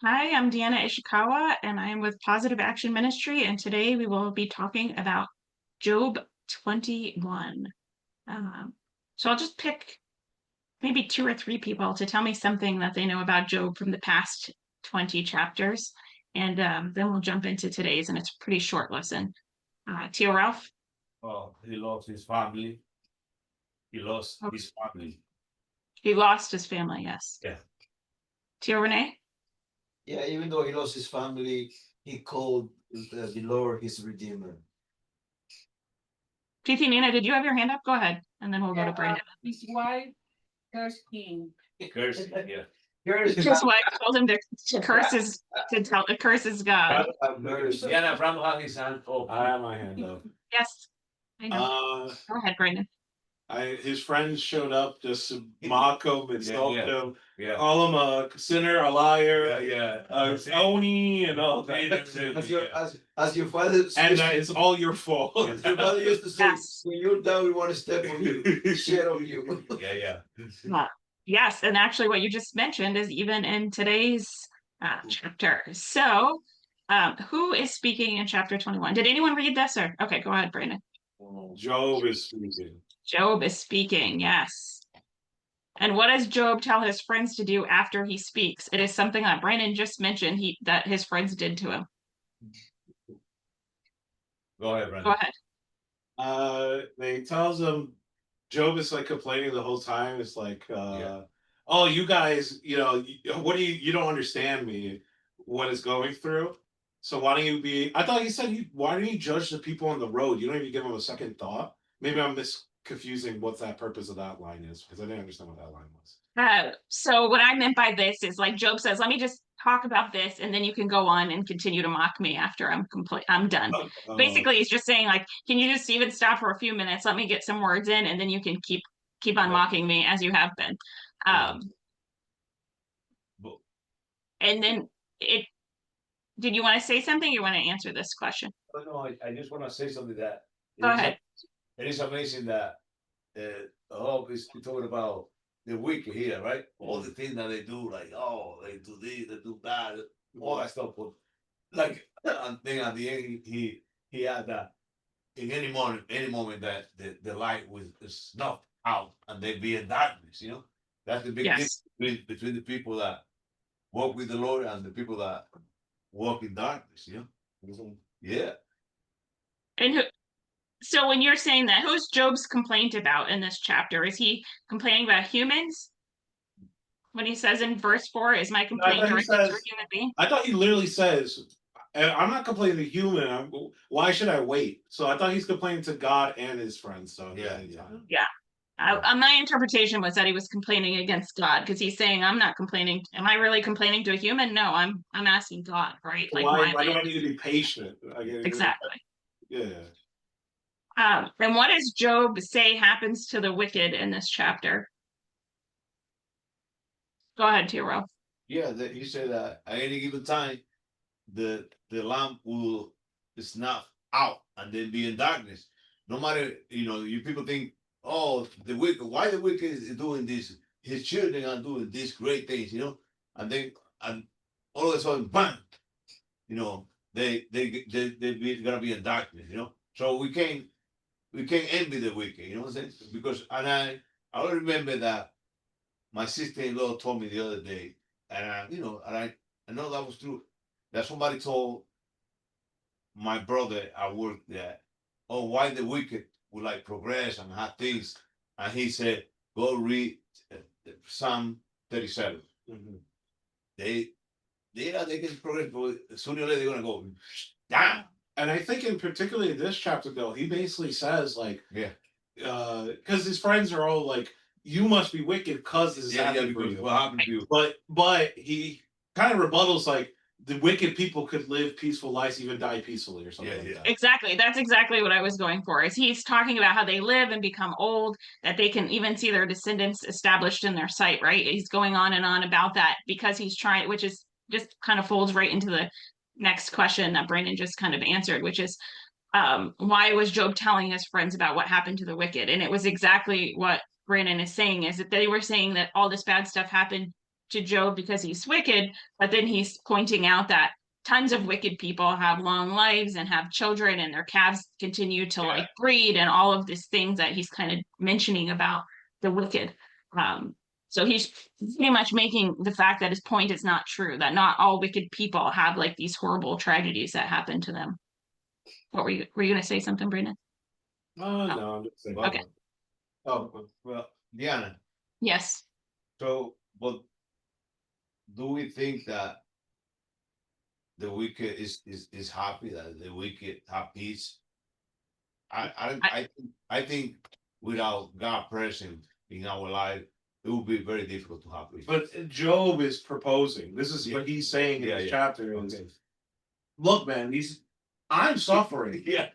Hi, I'm Deanna Ishikawa, and I am with Positive Action Ministry, and today we will be talking about Job 21. Um, so I'll just pick maybe two or three people to tell me something that they know about Job from the past 20 chapters, and then we'll jump into today's, and it's a pretty short lesson. Tio Ralph? Oh, he lost his family. He lost Oh, his family. he lost his family, yes. Yeah. Tio Renee? Yeah, even though he lost his family, he called the Lord his Redeemer. PT Nina, did you have your hand up? Go ahead, and then we'll go to Yeah, Brandon. his wife cursed him. Cursing, yeah. His wife told him to curse his, to tell to curse his God. Have mercy. Diana Brown had his hand up. I have my hand up. Yes, I know. Go ahead, Brandon. His friends showed up just to mock him, insult him, Yeah. call him a sinner, a liar, Yeah. a phony, and all that. As your father And it's all your fault. your father used to say, Yes. when you're down, we want to step on you, shit on you. Yeah. Yes, and actually, what you just mentioned is even in today's chapter. So, who is speaking in chapter 21? Did anyone read this? Or okay, go ahead, Brandon. Job is speaking. Job is speaking. Yes. And what does Job tell his friends to do after he speaks? It is something that Brandon just mentioned that his friends did to him. Go ahead, Go Brandon. ahead. They tells him Job is like complaining the whole time. It's like, oh, you guys, what do you don't understand me, what is going through. So why don't you be? I thought he said, why don't you judge the people on the road? You don't even give them a second thought. Maybe I'm confusing what that purpose of that line is because I didn't understand what that line was. So what I meant by this is like Job says, let me just talk about this and then you can go on and continue to mock me after I'm done. Basically, he's just saying like, can you just even stop for a few minutes? Let me get some words in and then you can keep on mocking me as you have been. And then did you want to say something? You want to answer this question? No, I just want to say something that Go ahead. It is amazing that is talking about the wicked here, right? All the things that they do, like they do this, they do that, all that stuff. But like, and then at the end, he had that in any moment that the light was snuffed out and they be in darkness. That's the big Yes. difference between the people that walk with the Lord and the people that walk in darkness. Yeah. And so when you're saying that, who's Job's complaint about in this chapter? Is he complaining about humans? When he says in verse 4, is my complaint directed to a human being? I thought he literally says, I'm not complaining to human. Why should I wait? So I thought he's complaining to God and his friends. So Yeah. My interpretation was that he was complaining against God because he's saying, I'm not complaining. Am I really complaining to a human? No, I'm asking God, right? Like, why do I need to be patient? Exactly. Yeah. And what does Job say happens to the wicked in this chapter? Go ahead, Tiro. Yeah, he said that at any given time, the lamp will snuff out and then be in darkness. No matter, you people think, oh, the wicked, why the wicked is doing this? His children are doing these great things, and then all of a sudden, bam, they're gonna be in darkness, So we can't envy the wicked, you know what I'm saying? Because I remember that my sister-in-law told me the other day, and I know that was true. That somebody told my brother at work that, oh, why the wicked would like progress and have things, and he said, go read Psalm 37. Mm-hmm. They can progress, but sooner or later they're gonna go down. And I think in particularly this chapter, though, he basically says like, because his friends are all like, you must be wicked because this is happening for you. What happened to you? But he kind of rebuttals like the wicked people could live peaceful lives, even die peacefully or something like that. Exactly. That's exactly what I was going for. Is he's talking about how they live and become old, that they can even see their descendants established in their sight, right? He's going on and on about that because he's trying, which is just kind of folds right into the next question that Brandon just kind of answered, which is why was Job telling his friends about what happened to the wicked? And it was exactly what Brandon is saying, is that they were saying that all this bad stuff happened to Job because he's wicked, but then he's pointing out that tons of wicked people have long lives and have children and their calves continue to like breed and all of these things that he's kind of mentioning about the wicked. So he's pretty much making the fact that his point is not true, that not all wicked people have like these horrible tragedies that happen to them. What were you gonna say something, Brandon? Oh, no, I'm just saying. Okay. Oh, well, Deanna, Yes. so, but do we think that the wicked is happy, that the wicked have peace? I think without God present in our life, it would be very difficult to have peace. But Job is proposing. This is what he's saying in this chapter. Is, Okay. look, man, I'm suffering. Yeah.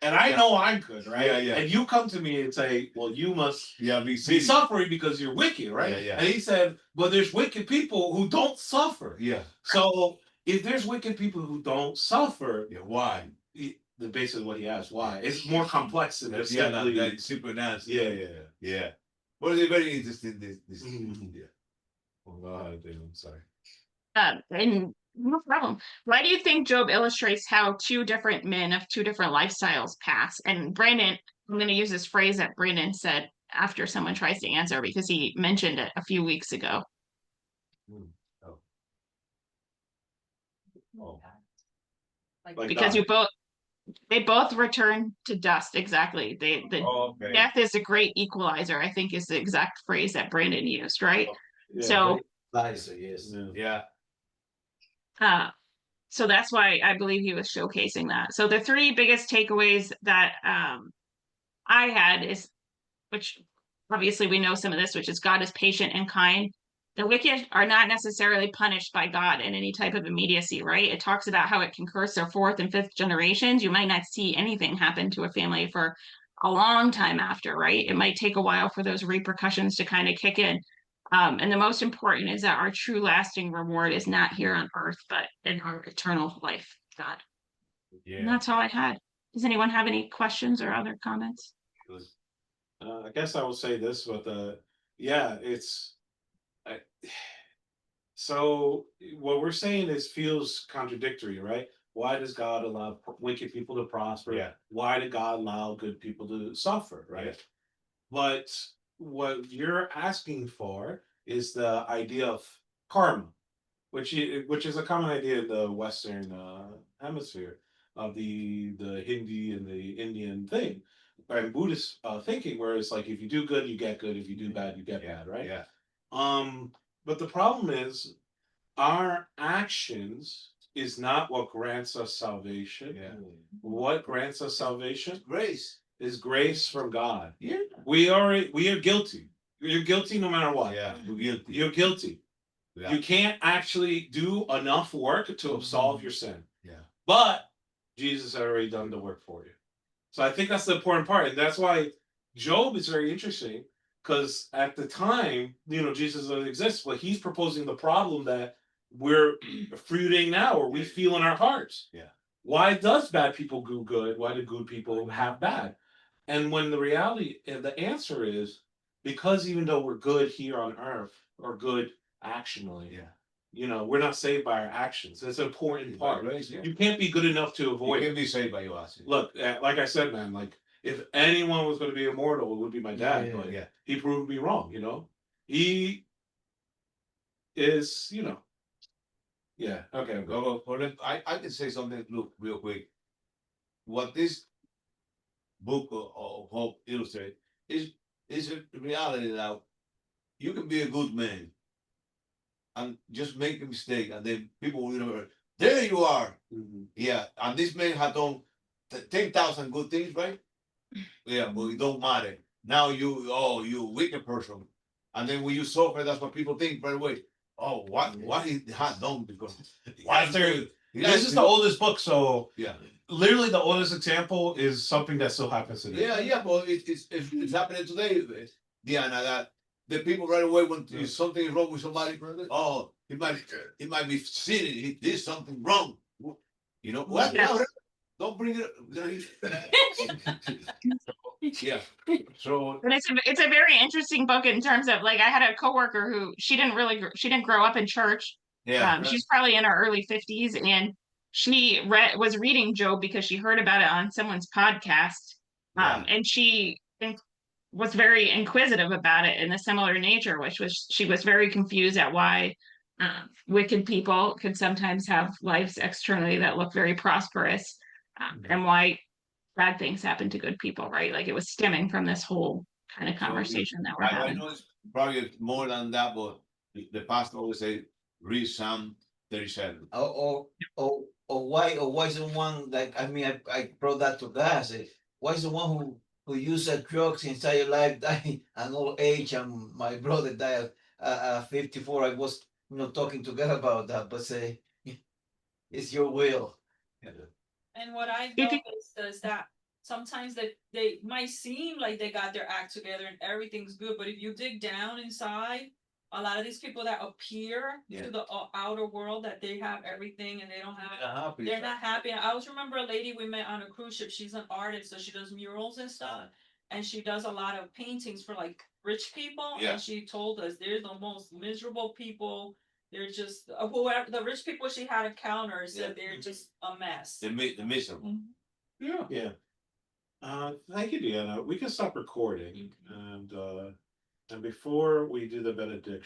And I know I'm good, right? Yeah, yeah. And you come to me and say, well, you must Yeah, be suffering because you're wicked, right? Yeah, yeah. And he said, well, there's wicked people who don't suffer. Yeah. So if there's wicked people who don't suffer, Yeah. Why? The basically what he asked, why? It's more complex than that. Yeah, that simple answer. Yeah. But it's very interesting. This. Yeah. Oh, God, I'm sorry. And no problem. Why do you think Job illustrates how two different men of two different lifestyles pass? And Brandon, I'm going to use this phrase that Brandon said after someone tries to answer because he mentioned it a few weeks ago. Oh. Oh. Like Because God. they both return to dust. Exactly. Okay. Death is a great equalizer, I think is the exact phrase that Brandon used, right? Yeah, So Nice, yes. Yeah. So that's why I believe he was showcasing that. So the three biggest takeaways that I had is, which obviously we know some of this, which is God is patient and kind. The wicked are not necessarily punished by God in any type of immediacy, right? It talks about how it can curse their fourth and fifth generations. You might not see anything happen to a family for a long time after, right? It might take a while for those repercussions to kind of kick in. And the most important is that our true lasting reward is not here on earth, but in our eternal life, God. Yeah. And that's all I had. Does anyone have any questions or other comments? I guess I will say this, but yeah, it's so what we're saying is feels contradictory, right? Why does God allow wicked people to prosper? Yeah. Why did God allow good people to suffer, right? Yeah. But what you're asking for is the idea of karma, which is a common idea in the Western hemisphere of the Hindi and the Indian thing, and Buddhist thinking, where it's like if you do good, you get good. If you do bad, you get bad, right? Yeah. But the problem is our actions is not what grants us salvation. Yeah. What grants us salvation Grace. is grace from God. Yeah. We are guilty. You're guilty no matter what. Yeah. We're guilty. You're guilty. Yeah. You can't actually do enough work to absolve your sin. Yeah. But Jesus had already done the work for you. So I think that's the important part. And that's why Job is very interesting, because at the time, Jesus doesn't exist, but he's proposing the problem that we're fruiting now, or we feel in our hearts. Yeah. Why does bad people do good? Why do good people have bad? And when the reality, and the answer is because even though we're good here on earth, or good actionally, we're not saved by our actions. That's an important part. Grace, yeah. You can't be good enough to avoid You it. can be saved by your actions. Look, like I said, man, like if anyone was going to be immortal, it would be my dad. But he proved me wrong. He is, yeah. Okay. I can say something. Look, real quick. What this book of Hope illustrates is a reality that you can be a good man and just make a mistake, and then people will remember. There you are. Mm-hmm. Yeah, and this man had done 10,000 good things, right? Yeah, but it don't matter. Now you a wicked person, and then when you suffer, that's what people think right away. Oh, what he had done because This is the oldest book, so yeah. Literally, the oldest example is something that still happens today. Yeah, but it's happening today, Deanna. That the people right away when something is wrong with somebody, oh, he might be sinning. He did something wrong. What? Yes. Don't bring it up. Yeah. So And it's a very interesting book in terms of like I had a coworker who she didn't grow up in church. yeah, She's probably in her early 50s, and she was reading Job because she heard about it on someone's podcast. yeah. And was very inquisitive about it in a similar nature, which was she was very confused at why wicked people could sometimes have lives externally that look very prosperous, and why bad things happen to good people, right? Like it was stemming from this whole kind of So, conversation that we're I having. know it's probably more than that, but the pastor always say read Psalm 37. Or why is the one like I mean I brought that to guys. Why is the one who used drugs inside your life die at old age and my brother died at 54. I was talking together about that, but say it's your will. And what I You think- noticed is that sometimes they might seem like they got their act together and everything's good, but if you dig down inside, a lot of these people that appear Yeah. to the outer world that they have everything and they don't have Happy. they're not happy. I always remember a lady we met on a cruise ship. She's an artist, so she does murals and stuff. And she does a lot of paintings for like rich people. Yeah. And she told us they're the most miserable people. They're just whoever the rich people she had encountered said they're just a mess. The miserable. Yeah. Yeah. Thank you, Deanna. We can stop recording, and before we do the benediction.